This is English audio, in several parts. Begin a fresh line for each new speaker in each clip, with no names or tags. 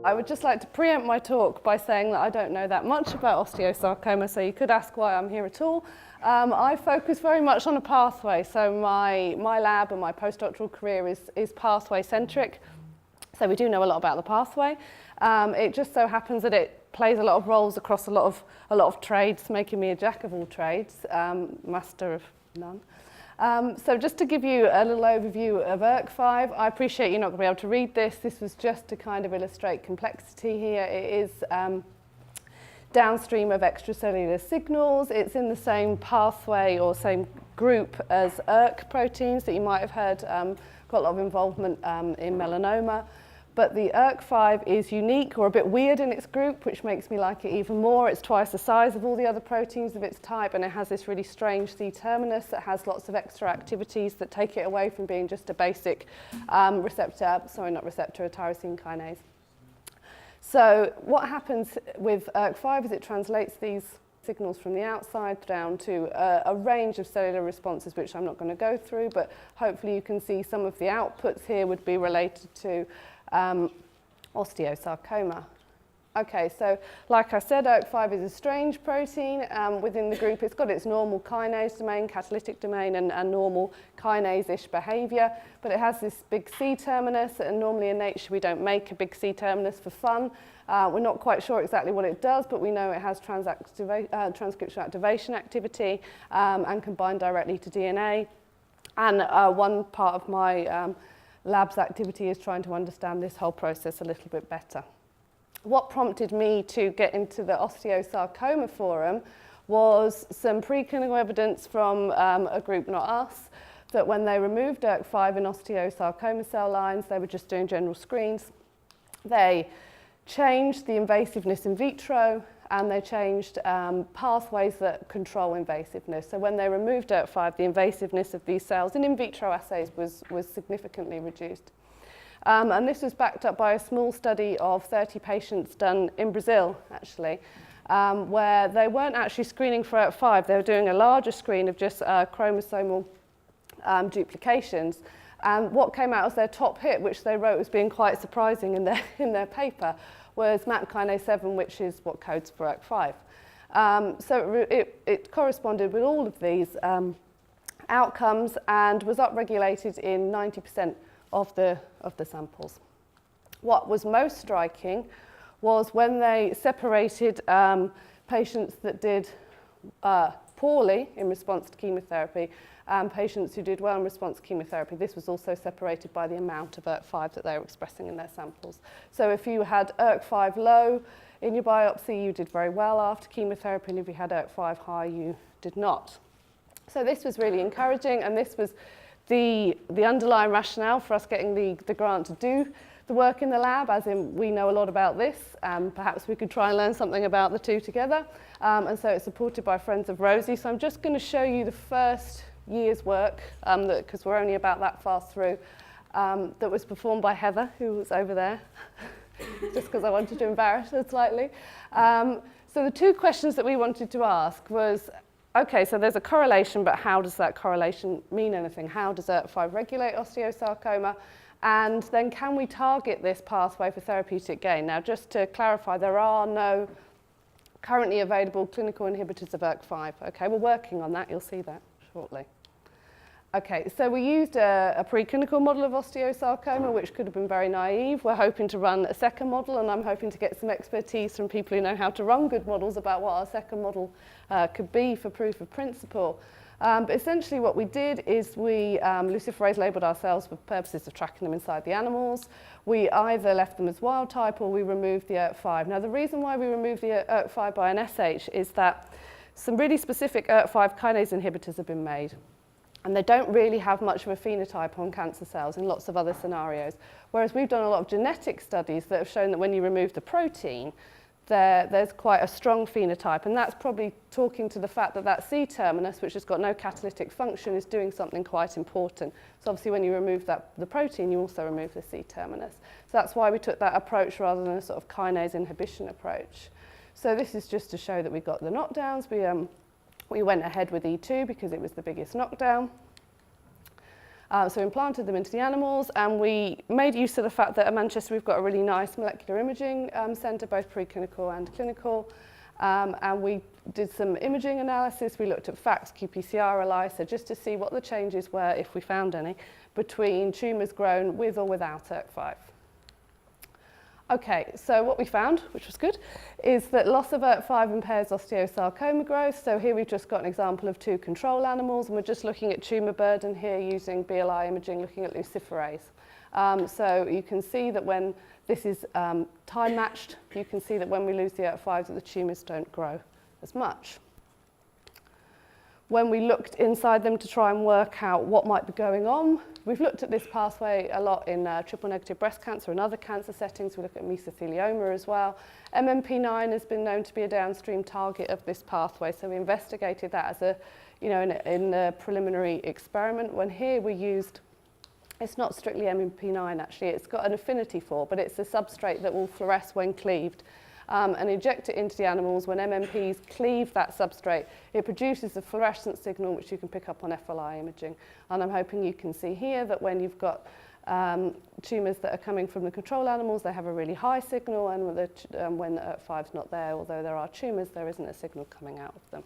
I would just like to preempt my talk by saying that I don't know that much about osteosarcoma, so you could ask why I'm here at all. I focus very much on a pathway, so my lab and my postdoctoral career is pathway-centric, so we do know a lot about the pathway. It just so happens that it plays a lot of roles across a lot of trades, making me a jack of all trades, master of none. So just to give you a little overview of ERK5, I appreciate you're not going to be able to read this. This was just to kind of illustrate complexity here. It is downstream of extracellular signals. It's in the same pathway or same group as ERK proteins that you might have heard got a lot of involvement in melanoma. But the ERK5 is unique or a bit weird in its group, which makes me like it even more. It's twice the size of all the other proteins of its type, and it has this really strange C-terminus that has lots of extra activities that take it away from being just a basic a tyrosine kinase. So what happens with ERK5 is it translates these signals from the outside down to a range of cellular responses, which I'm not going to go through, but hopefully you can see some of the outputs here would be related to osteosarcoma. Okay, so like I said, ERK5 is a strange protein within the group. It's got its normal kinase domain, catalytic domain, and normal kinase-ish behavior, but it has this big C-terminus, and normally in nature we don't make a big C-terminus for fun. We're not quite sure exactly what it does, but we know it has transcription activation activity and can bind directly to DNA. And one part of my lab's activity is trying to understand this whole process a little bit better. What prompted me to get into the osteosarcoma forum was some preclinical evidence from a group, not us, that when they removed ERK5 in osteosarcoma cell lines, they were just doing general screens. They changed the invasiveness in vitro, and they changed pathways that control invasiveness. So when they removed ERK5, the invasiveness of these cells in vitro assays was significantly reduced. And this was backed up by a small study of 30 patients done in Brazil, actually, where they weren't actually screening for ERK5. They were doing a larger screen of just chromosomal duplications. And what came out as their top hit, which they wrote as being quite surprising in their paper, was MAP kinase 7, which is what codes for ERK5. So it corresponded with all of these outcomes and was upregulated in 90% of the samples. What was most striking was when they separated patients that did poorly in response to chemotherapy and patients who did well in response to chemotherapy. This was also separated by the amount of ERK5 that they were expressing in their samples. So if you had ERK5 low in your biopsy, you did very well after chemotherapy, and if you had ERK5 high, you did not. So this was really encouraging, and this was the underlying rationale for us getting the grant to do the work in the lab, as in we know a lot about this, perhaps we could try and learn something about the two together. And so it's supported by Friends of Rosie. So I'm just going to show you the first year's work, because we're only about that far through, that was performed by Heather, who was over there, just because I wanted to embarrass her slightly. So the two questions that we wanted to ask was, okay, so there's a correlation, but how does that correlation mean anything? How does ERK5 regulate osteosarcoma? And then can we target this pathway for therapeutic gain? Now, just to clarify, there are no currently available clinical inhibitors of ERK5. Okay, we're working on that. You'll see that shortly. Okay, so we used a preclinical model of osteosarcoma, which could have been very naive. We're hoping to run a second model, and I'm hoping to get some expertise from people who know how to run good models about what our second model could be for proof of principle. But essentially what we did is we luciferase labeled our cells for purposes of tracking them inside the animals. We either left them as wild type or we removed the ERK5. Now the reason why we removed the ERK5 by an SH is that some really specific ERK5 kinase inhibitors have been made. And they don't really have much of a phenotype on cancer cells in lots of other scenarios. Whereas we've done a lot of genetic studies that have shown that when you remove the protein, there's quite a strong phenotype. And that's probably talking to the fact that that C-terminus, which has got no catalytic function, is doing something quite important. So obviously when you remove the protein, you also remove the C-terminus. So that's why we took that approach rather than a sort of kinase inhibition approach. So this is just to show that we got the knockdowns. We went ahead with E2 because it was the biggest knockdown. So we implanted them into the animals, and we made use of the fact that at Manchester we've got a really nice molecular imaging centre, both preclinical and clinical. And we did some imaging analysis. We looked at FACS, qPCR, ELISA, just to see what the changes were, if we found any, between tumours grown with or without ERK5. Okay, so what we found, which was good, is that loss of ERK5 impairs osteosarcoma growth. So here we've just got an example of 2 control animals, and we're just looking at tumour burden here using BLI imaging, looking at luciferase. So you can see that when this is time matched, you can see that when we lose the ERK5, that the tumours don't grow as much. When we looked inside them to try and work out what might be going on, we've looked at this pathway a lot in triple-negative breast cancer and other cancer settings. We look at mesothelioma as well. MMP9 has been known to be a downstream target of this pathway, so we investigated that as a, in a preliminary experiment. When here we used, it's not strictly MMP9 actually, it's got an affinity for, but it's a substrate that will fluoresce when cleaved. And inject it into the animals. When MMPs cleave that substrate, it produces a fluorescent signal which you can pick up on FLI imaging. And I'm hoping you can see here that when you've got tumours that are coming from the control animals, they have a really high signal, and when the ERK5 is not there, although there are tumours, there isn't a signal coming out of them.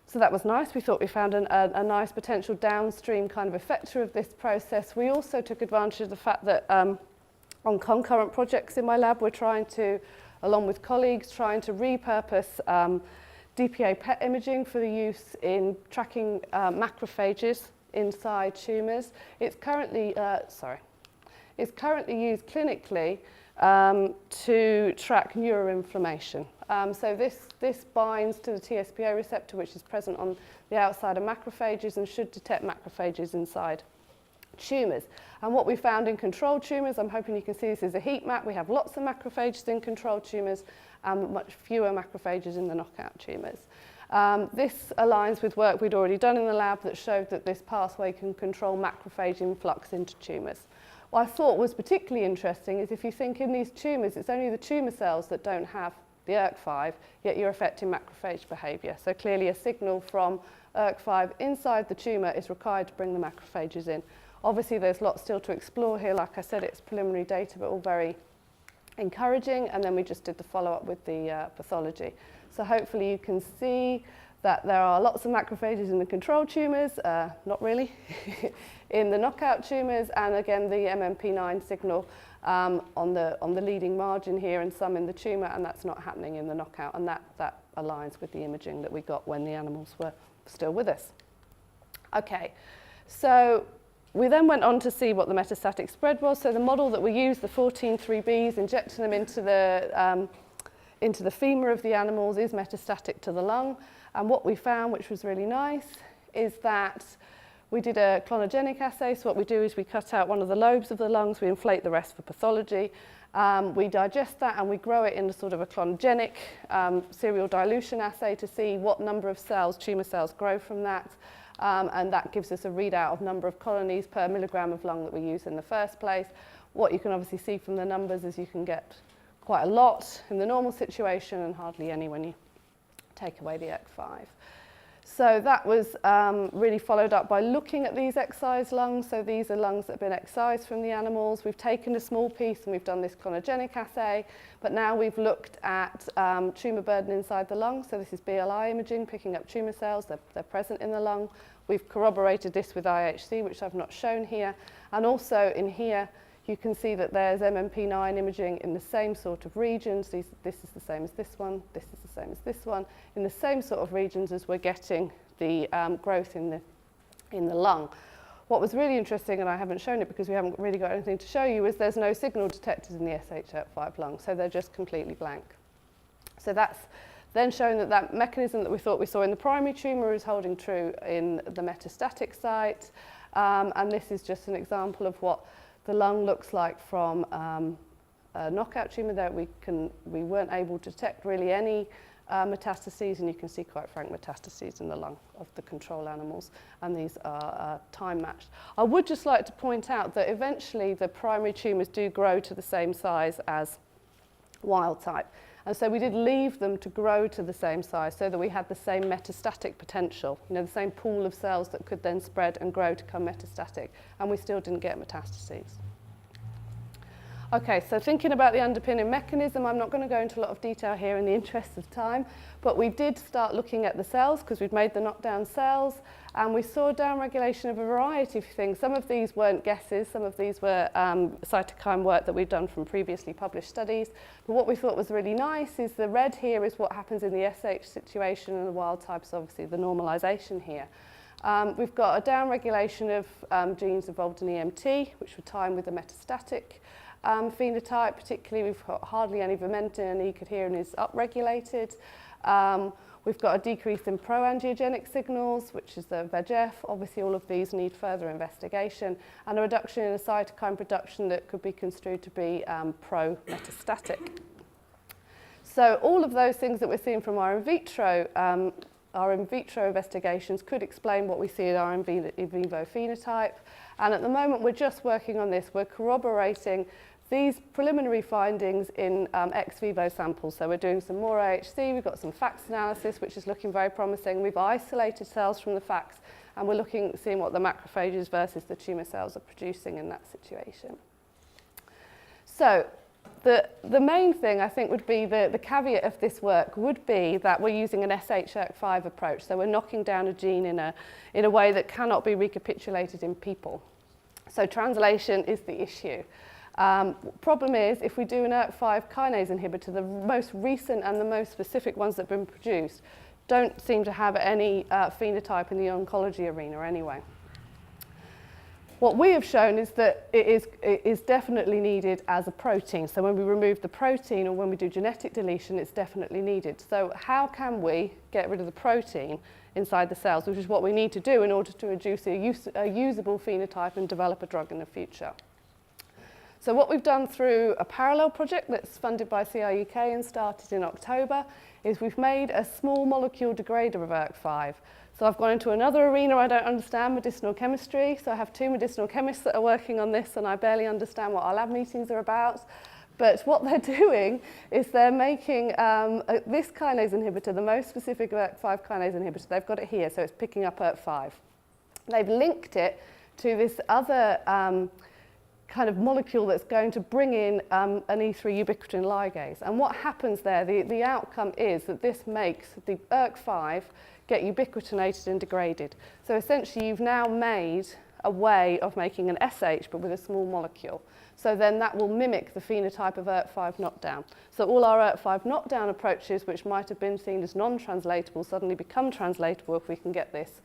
So that was nice. We thought we found a nice potential downstream kind of effector of this process. We also took advantage of the fact that on concurrent projects in my lab, we're trying to, along with colleagues, trying to repurpose DPA PET imaging for the use in tracking macrophages inside tumours. It's currently used clinically to track neuroinflammation. So this binds to the TSPA receptor, which is present on the outside of macrophages and should detect macrophages inside tumours. And what we found in controlled tumours, I'm hoping you can see this is a heat map. We have lots of macrophages in controlled tumours and much fewer macrophages in the knockout tumours. This aligns with work we'd already done in the lab that showed that this pathway can control macrophage influx into tumours. What I thought was particularly interesting is if you think in these tumours, it's only the tumour cells that don't have the ERK5, yet you're affecting macrophage behaviour. So clearly a signal from ERK5 inside the tumour is required to bring the macrophages in. Obviously, there's lots still to explore here. Like I said, it's preliminary data, but all very encouraging. And then we just did the follow-up with the pathology. So hopefully you can see that there are lots of macrophages in the control tumours, not really, in the knockout tumours, and again, the MMP9 signal on the leading margin here, and some in the tumour, and that's not happening in the knockout. And that aligns with the imaging that we got when the animals were still with us. Okay, so we then went on to see what the metastatic spread was. So the model that we used, the 14-3Bs, injecting them into the femur of the animals, is metastatic to the lung. And what we found, which was really nice, is that we did a clonogenic assay. So what we do is we cut out one of the lobes of the lungs, we inflate the rest for pathology. We digest that and we grow it in a sort of a clonogenic serial dilution assay to see what number of cells, tumour cells, grow from that. And that gives us a readout of number of colonies per milligram of lung that we use in the first place. What you can obviously see from the numbers is you can get quite a lot in the normal situation and hardly any when you take away the ERK5. So that was really followed up by looking at these excised lungs. So these are lungs that have been excised from the animals. We've taken a small piece and we've done this clonogenic assay, but now we've looked at tumour burden inside the lung. So this is BLI imaging, picking up tumour cells. They're present in the lung. We've corroborated this with IHC, which I've not shown here. And also in here, you can see that there's MMP9 imaging in the same sort of regions. This is the same as this one. This is the same as this one. In the same sort of regions as we're getting the growth in the lung. What was really interesting, and I haven't shown it because we haven't really got anything to show you, is there's no signal detected in the SHF5 lung. So they're just completely blank. So that's then shown that that mechanism that we thought we saw in the primary tumour is holding true in the metastatic site. And this is just an example of what the lung looks like from a knockout tumour. There we weren't able to detect really any metastases, and you can see quite frank metastases in the lung of the control animals, and these are time matched. I would just like to point out that eventually the primary tumours do grow to the same size as wild type, And so we did leave them to grow to the same size so that we had the same metastatic potential, the same pool of cells that could then spread and grow to become metastatic. And we still didn't get metastases. Okay, so thinking about the underpinning mechanism, I'm not going to go into a lot of detail here in the interest of time, but we did start looking at the cells because we'd made the knockdown cells, and we saw downregulation of a variety of things. Some of these weren't guesses, some of these were cytokine work that we'd done from previously published studies. But what we thought was really nice is the red here is what happens in the SH situation, and the wild type is obviously the normalization here. We've got a downregulation of genes involved in EMT, which would tie in with the metastatic phenotype. Particularly, we've got hardly any vimentin, and E-cadherin is upregulated. We've got a decrease in proangiogenic signals, which is the VEGF. Obviously, all of these need further investigation, and a reduction in a cytokine production that could be construed to be pro-metastatic. So all of those things that we're seeing from our in vitro investigations could explain what we see in our in vivo phenotype. And at the moment, we're just working on this. We're corroborating these preliminary findings in ex vivo samples. So we're doing some more AHC, we've got some FACS analysis, which is looking very promising. We've isolated cells from the FACS, and we're seeing what the macrophages versus the tumour cells are producing in that situation. So the main thing, I think, would be the caveat of this work would be that we're using an SH-ERK5 approach. So we're knocking down a gene in a way that cannot be recapitulated in people. So translation is the issue. Problem is, if we do an ERK5 kinase inhibitor, the most recent and the most specific ones that have been produced don't seem to have any phenotype in the oncology arena anyway. What we have shown is that it is definitely needed as a protein. So when we remove the protein or when we do genetic deletion, it's definitely needed. So how can we get rid of the protein inside the cells, which is what we need to do in order to reduce a usable phenotype and develop a drug in the future? So what we've done through a parallel project that's funded by CRUK and started in October is we've made a small molecule degrader of ERK5. So I've gone into another arena I don't understand, medicinal chemistry. So I have two medicinal chemists that are working on this, and I barely understand what our lab meetings are about. But what they're doing is they're making this kinase inhibitor, the most specific ERK5 kinase inhibitor. They've got it here, so it's picking up ERK5. They've linked it to this other kind of molecule that's going to bring in an E3 ubiquitin ligase. And what happens there, the outcome is that this makes the ERK5 get ubiquitinated and degraded. So essentially, you've now made a way of making an SH, but with a small molecule. So then that will mimic the phenotype of ERK5 knockdown. So all our ERK5 knockdown approaches, which might have been seen as non-translatable, suddenly become translatable if we can get this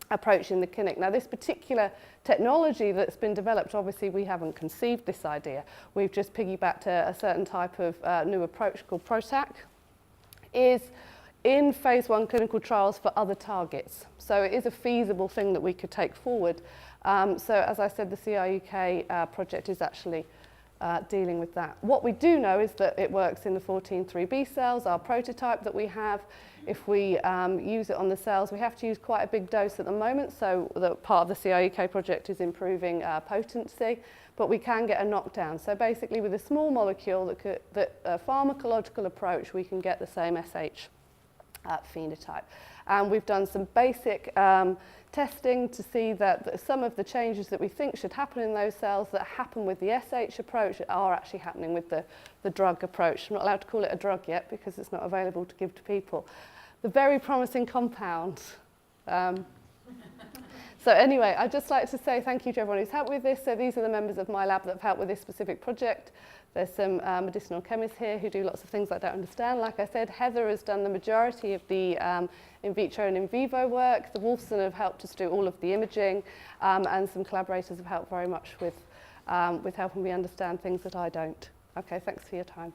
approach in the clinic. Now, this particular technology that's been developed, obviously we haven't conceived this idea. We've just piggybacked a certain type of new approach called PROTAC, is in phase 1 clinical trials for other targets. So it is a feasible thing that we could take forward. So as I said, the CRUK project is actually dealing with that. What we do know is that it works in the 14-3B cells, our prototype that we have. If we use it on the cells, we have to use quite a big dose at the moment, so the part of the CRUK project is improving potency, but we can get a knockdown. So basically, with a small molecule, a pharmacological approach, we can get the same SH phenotype. And we've done some basic testing to see that some of the changes that we think should happen in those cells that happen with the SH approach are actually happening with the drug approach. I'm not allowed to call it a drug yet because it's not available to give to people. The very promising compound. So anyway, I'd just like to say thank you to everyone who's helped with this. So these are the members of my lab that have helped with this specific project. There's some medicinal chemists here who do lots of things I don't understand. Like I said, Heather has done the majority of the in vitro and in vivo work. The Wolfson have helped us do all of the imaging, and some collaborators have helped very much with helping me understand things that I don't. Okay, thanks for your time.